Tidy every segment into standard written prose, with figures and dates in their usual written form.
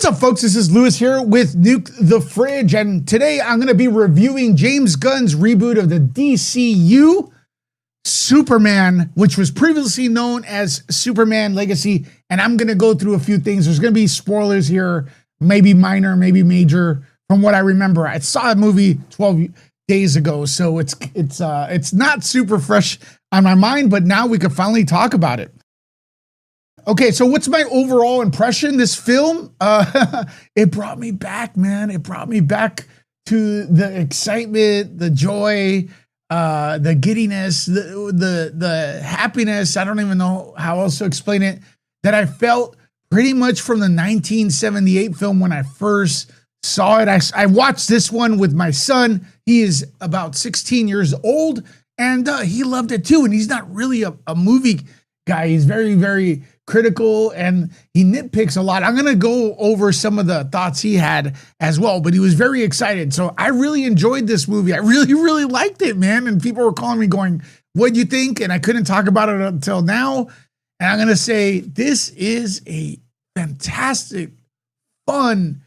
What's up, folks? This is Lewis here with Nuke the Fridge, and today I'm going to be reviewing James Gunn's reboot of the DCU, Superman, which was previously known as Superman Legacy, and I'm going to go through a few things. There's going to be spoilers here, maybe minor, maybe major, from what I remember. I saw a movie 12 days ago, so it's not super fresh on my mind, but now we can finally talk about it. Okay, so what's my overall impression? This film, it brought me back, man. It brought me back to the excitement, the joy, the giddiness, the happiness. I don't even know how else to explain it, that I felt pretty much from the 1978 film when I first saw it. I watched this one with my son. He is about 16 years old, and he loved it too. And he's not really a movie guy. He's very, very critical, and he nitpicks a lot. I'm going to go over some of the thoughts he had as well, but he was very excited. So I really enjoyed this movie. I really, really liked it, man. And people were calling me going, what'd you think? And I couldn't talk about it until now. And I'm going to say, this is a fantastic, fun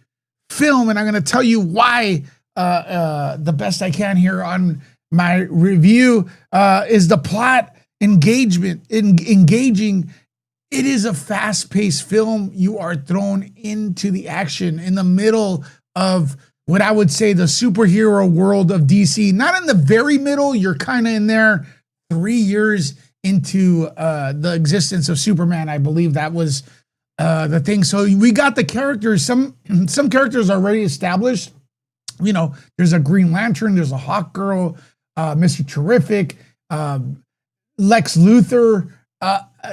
film. And I'm going to tell you why the best I can here on my review is the plot engaging. It is a fast-paced film. You are thrown into the action in the middle of what I would say the superhero world of DC. Not in the very middle. You're kind of in there 3 years into the existence of Superman. I believe that was the thing. So we got the characters. Some characters already established. You know, there's a Green Lantern. There's a Hawk Girl, Mr. Terrific, Lex Luthor.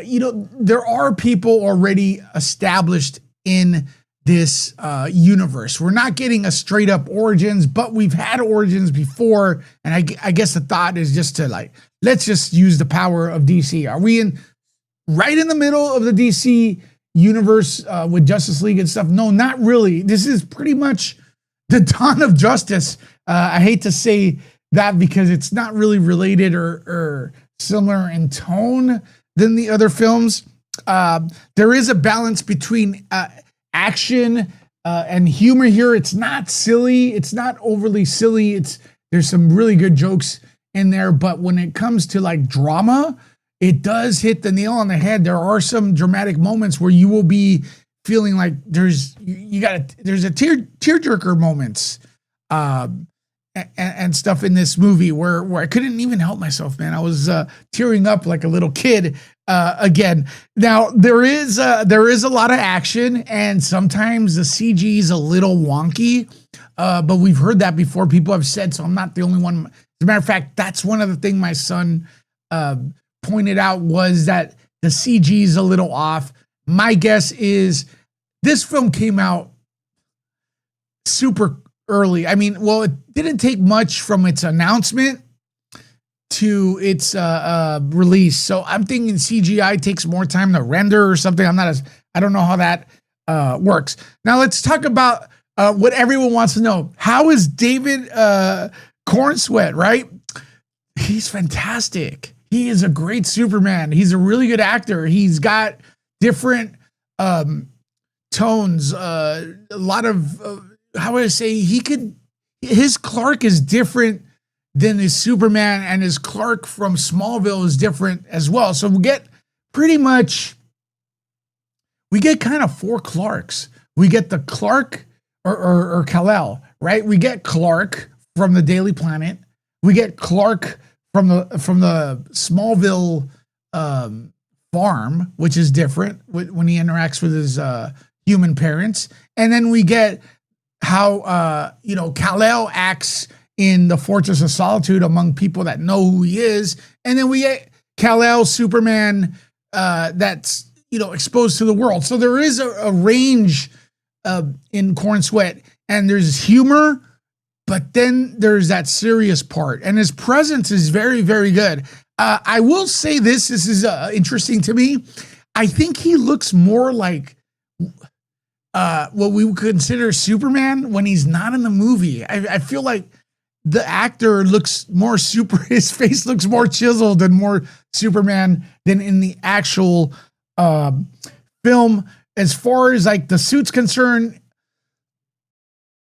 You know, there are people already established in this universe. We're not getting a straight up origins, but we've had origins before. And I guess the thought is just to let's just use the power of DC. Are we right in the middle of the DC universe with Justice League and stuff? No, not really. This is pretty much the dawn of justice. I hate to say that because it's not really related or similar in tone than the other films. There is a balance between action and humor here. It's not silly. It's not overly silly. There's some really good jokes in there, but when it comes to drama, it does hit the nail on the head. There are some dramatic moments where you will be feeling like there's a tearjerker moments. And stuff in this movie where I couldn't even help myself, man. I was tearing up like a little kid again. Now there is a lot of action, and sometimes the CG is a little wonky, but we've heard that before. People have said, so I'm not the only one. As a matter of fact, that's one of the things my son pointed out, was that the CG is a little off. My guess is this film came out super early. I mean, well, it didn't take much from its announcement to its release. So I'm thinking CGI takes more time to render or something. I don't know how that works. Now let's talk about what everyone wants to know. How is David Cornsweet, right? He's fantastic. He is a great Superman. He's a really good actor. He's got different tones, a lot of how would I say, his Clark is different than his Superman, and his Clark from Smallville is different as well. So we get kind of four Clarks. We get the Clark or Kal-El, right? We get Clark from the Daily Planet. We get Clark from the Smallville farm, which is different when he interacts with his human parents. And then we get how Kal-El acts in the Fortress of Solitude among people that know who he is, and then we get Kal-El Superman that's exposed to the world. So there is a range in Cornsweet, and there's humor, but then there's that serious part, and his presence is very, very good. I will say this is interesting to me. I think he looks more like what we would consider Superman when he's not in the movie. I feel like the actor looks more his face looks more chiseled and more Superman than in the actual film. As far as the suit's concerned,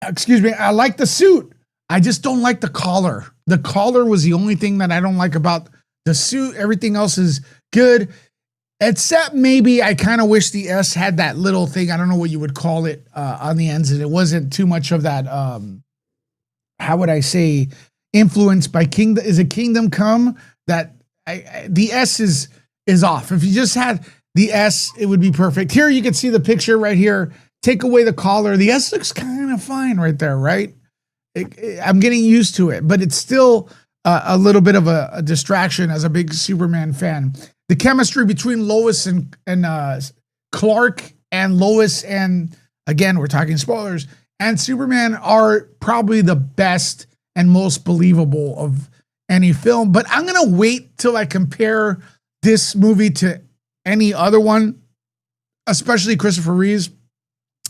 excuse me, I like the suit. I just don't like the collar. The collar was the only thing that I don't like about the suit. Everything else is good. Except maybe I kind of wish the S had that little thing. I don't know what you would call it on the ends. And it wasn't too much of that, how would I say, influenced by Kingdom. Is it Kingdom Come? That the S is off. If you just had the S, it would be perfect. Here you can see the picture right here. Take away the collar. The S looks kind of fine right there, right? I'm getting used to it, but it's still a little bit of a distraction as a big Superman fan. The chemistry between Lois and Clark and Lois and, again, we're talking spoilers, and Superman are probably the best and most believable of any film. But I'm going to wait till I compare this movie to any other one, especially Christopher Reeves.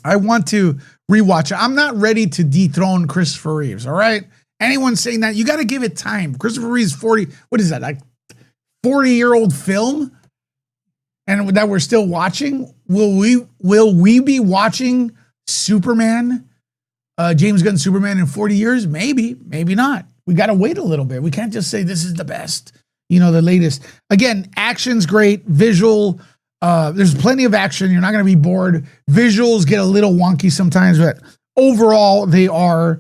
I want to rewatch it. I'm not ready to dethrone Christopher Reeves, all right? Anyone saying that, you got to give it time. Christopher Reeves, 40, what is that, like 40-year-old film? And that we're still watching? Will we be watching Superman, James Gunn Superman in 40 years? Maybe, maybe not. We got to wait a little bit. We can't just say this is the best, the latest. Again, action's great, visual, there's plenty of action. You're not going to be bored. Visuals get a little wonky sometimes, but overall they are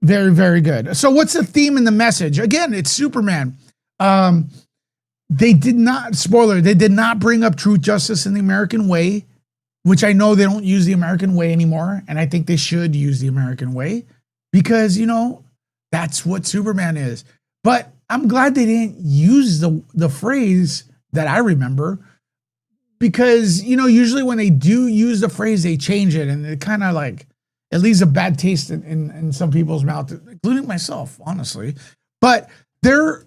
very, very good. So what's the theme and the message? Again, it's Superman. They did not bring up truth, justice, and the American way, which I know they don't use the American way anymore. And I think they should use the American way because, that's what Superman is. But I'm glad they didn't use the phrase that I remember because, usually when they do use the phrase, they change it. And it kind of like, it leaves a bad taste in some people's mouth, including myself, honestly. But there's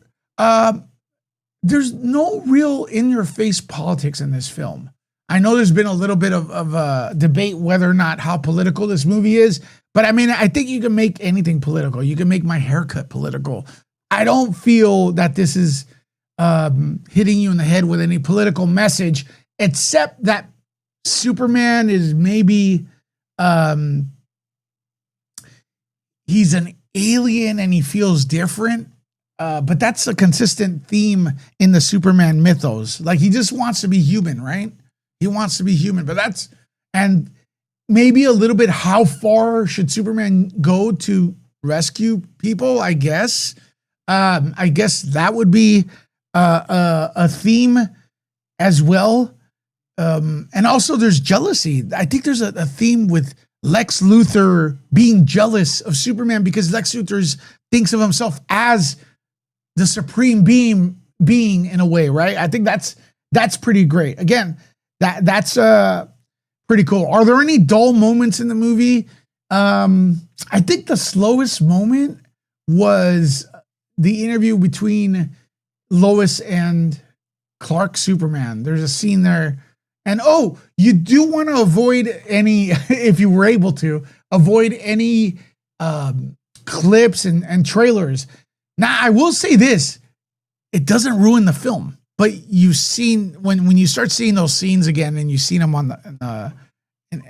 no real in-your-face politics in this film. I know there's been a little bit of debate whether or not how political this movie is, but I mean, I think you can make anything political. You can make my haircut political. I don't feel that this is hitting you in the head with any political message, except that Superman is maybe he's an alien and he feels different. But that's a consistent theme in the Superman mythos. Like he just wants to be human, right? He wants to be human, and maybe a little bit how far should Superman go to rescue people? I guess that would be a theme as well. And also there's jealousy. I think there's a theme with Lex Luthor being jealous of Superman because Lex Luthor thinks of himself as the supreme being in a way, right? I think that's pretty great. Again, that's pretty cool. Are there any dull moments in the movie? I think the slowest moment was the interview between Lois and Clark Superman. There's a scene there. And you do want to avoid any, if you were able to, avoid any clips and trailers. Now, I will say this, it doesn't ruin the film, but you've seen, when you start seeing those scenes again and you've seen them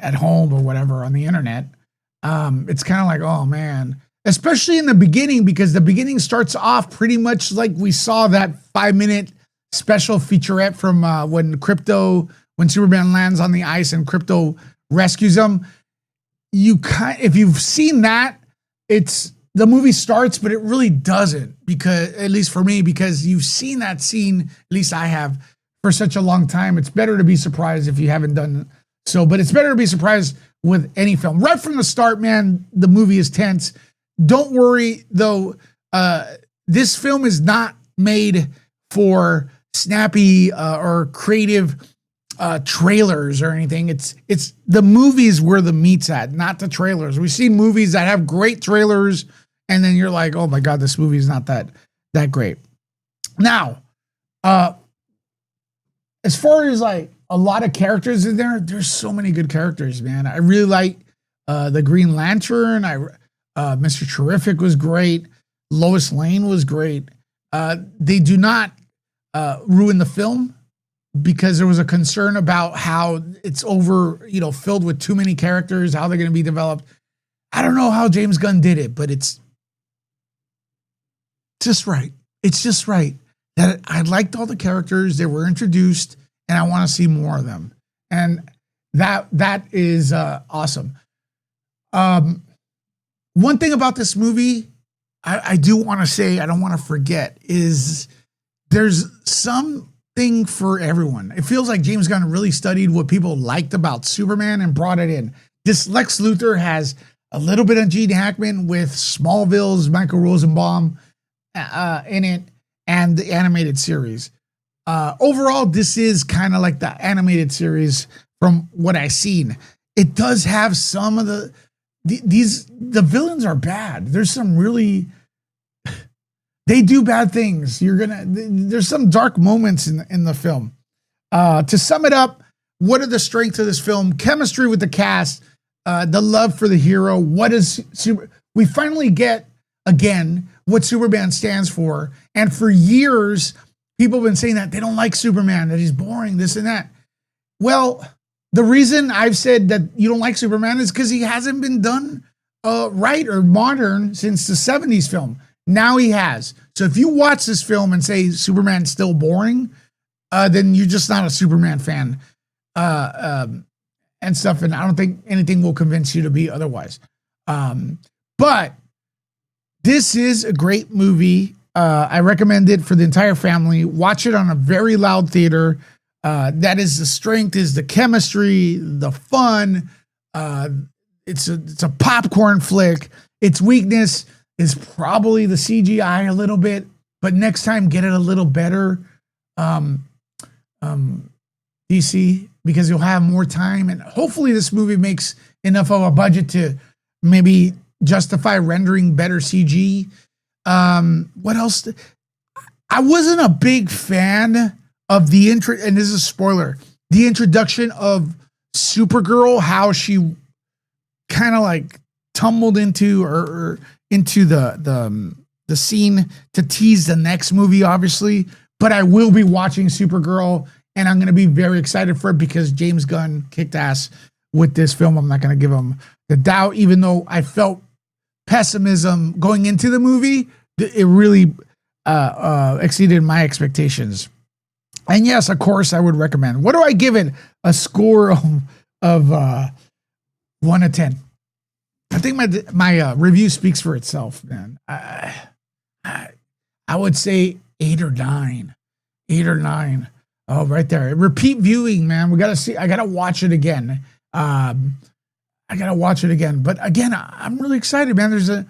at home or whatever on the internet, it's kind of like, oh man, especially in the beginning, because the beginning starts off pretty much like we saw that 5-minute special featurette from when Superman lands on the ice and Krypto rescues him. If you've seen that, the movie starts, but it really doesn't, because, at least for me, because you've seen that scene, at least I have, for such a long time. It's better to be surprised if you haven't done so, but it's better to be surprised with any film. Right from the start, man, the movie is tense. Don't worry, though, this film is not made for snappy or creative trailers or anything. It's the movies where the meat's at, not the trailers. We've seen movies that have great trailers, and then you're like, oh my God, this movie is not that great. Now, as far as like a lot of characters in there's so many good characters, man. I really like the Green Lantern. Mr. Terrific was great. Lois Lane was great. They do not ruin the film, because there was a concern about how it's filled with too many characters, how they're going to be developed. I don't know how James Gunn did it, but it's just right. It's just right that I liked all the characters that were introduced, and I want to see more of them. And that is awesome. One thing about this movie, I do want to say, I don't want to forget, is there's something for everyone. It feels like James Gunn really studied what people liked about Superman and brought it in. This Lex Luthor has a little bit of Gene Hackman with Smallville's Michael Rosenbaum in it, and the animated series. Overall, this is kind of like the animated series from what I've seen. It does have some of the villains are bad. There's some really, they do bad things. There's some dark moments in the film. To sum it up, what are the strengths of this film? Chemistry with the cast, the love for the hero. We finally get again what Superman stands for. And for years, people have been saying that they don't like Superman, that he's boring, this and that. Well, the reason I've said that you don't like Superman is because he hasn't been done right or modern since the 70s film. Now he has. So if you watch this film and say Superman's still boring, then you're just not a Superman fan and stuff. And I don't think anything will convince you to be otherwise. But this is a great movie. I recommend it for the entire family. Watch it on a very loud theater. That is the strength, is the chemistry, the fun. It's a popcorn flick. Its weakness is probably the CGI a little bit, but next time get it a little better. DC, because you'll have more time, and hopefully this movie makes enough of a budget to maybe justify rendering better CG. What else? I wasn't a big fan of the intro, and this is a spoiler, the introduction of Supergirl, how she kind of like tumbled into or into the scene to tease the next movie, obviously. But I will be watching Supergirl, and I'm going to be very excited for it because James Gunn kicked ass with this film. I'm not going to give him the doubt, even though I felt pessimism going into the movie. It really exceeded my expectations. And yes, of course, I would recommend. What do I give it? A score of 1 to 10. I think my review speaks for itself, man. I would say 8 or 9. 8 or 9. Oh, right there. Repeat viewing, man. We gotta see. I gotta watch it again. I gotta watch it again. But again, I'm really excited, man.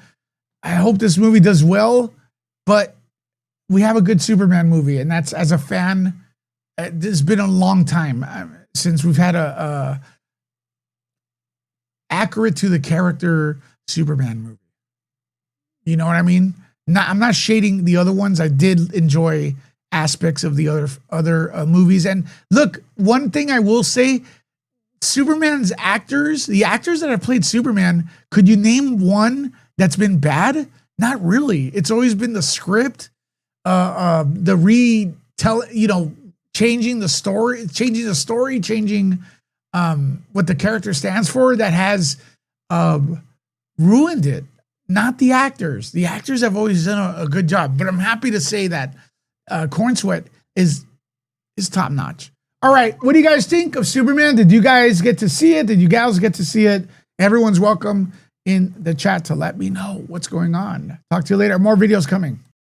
I hope this movie does well, but we have a good Superman movie, and that's, as a fan, it's been a long time since we've had a accurate to the character Superman movie. You know what I mean? I'm not shading the other ones. I did enjoy aspects of the other movies. And look, one thing I will say, Superman's actors, the actors that have played Superman, could you name one that's been bad? Not really. It's always been the script, changing the story, changing what the character stands for, that has ruined it. Not the actors. The actors have always done a good job, but I'm happy to say that Corn Sweat is top notch. All right, what do you guys think of Superman? Did you guys get to see it? Did you gals get to see it? Everyone's welcome in the chat to let me know what's going on. Talk to you later. More videos coming.